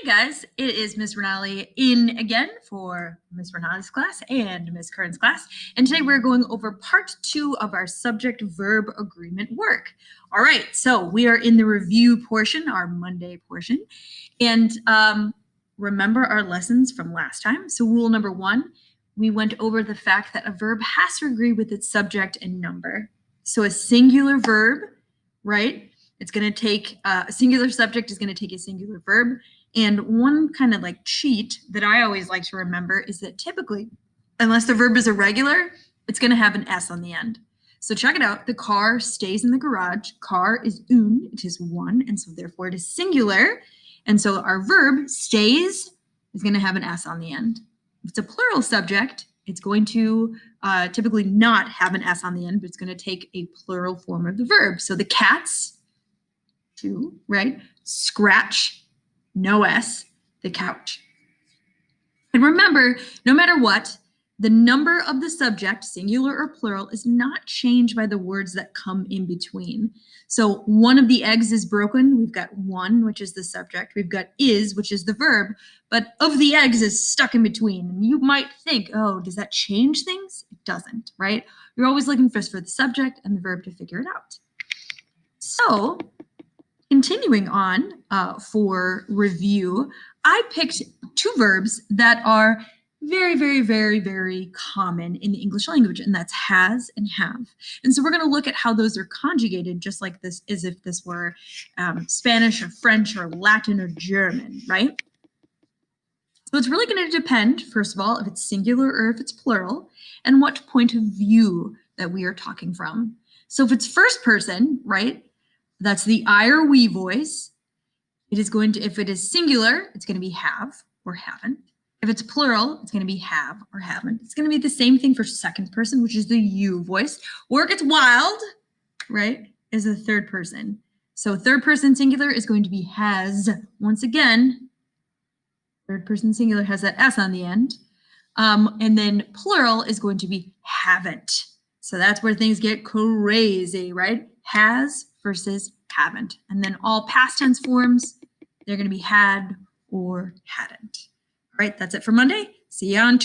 guys, it is Miss Renali in again for Miss Renali's class and Miss Curran's class. And today we're going over part 2 of our subject-verb agreement work. All right, so we are in the review portion, our Monday portion. And remember our lessons from last time. So rule number 1, we went over the fact that a verb has to agree with its subject and number. So a singular verb, right? It's going to take a singular subject is going to take a singular verb. And one kind of like cheat that I always like to remember is that typically, unless the verb is irregular, it's going to have an S on the end. So check it out. The car stays in the garage. Car is un, it is one, and so therefore it is singular. And so our verb stays is going to have an S on the end. If it's a plural subject, it's going to typically not have an S on the end, but it's going to take a plural form of the verb. So the cats, 2, right? Scratch, no S, the couch. And remember, no matter what, the number of the subject, singular or plural, is not changed by the words that come in between. So one of the eggs is broken. We've got one, which is the subject. We've got is, which is the verb. But of the eggs is stuck in between. And you might think, oh, does that change things? It doesn't, right? You're always looking first for the subject and the verb to figure it out. So continuing on for review, I picked 2 verbs that are very, very, very, very common in the English language, and that's has and have. And so we're going to look at how those are conjugated just like this, as if this were Spanish or French or Latin or German, right? So it's really going to depend, first of all, if it's singular or if it's plural, and what point of view that we are talking from. So if it's first person, right, that's the I or we voice. It is going to, if it is singular, it's going to be have or haven't. If it's plural, it's going to be have or haven't. It's going to be the same thing for second person, which is the you voice. Or it gets wild, right, is the third person. So third person singular is going to be has. Once again, third person singular has that S on the end. And then plural is going to be haven't. So that's where things get crazy, right? Has versus haven't. And then all past tense forms, they're going to be had or hadn't. All right, that's it for Monday. See you on Tuesday.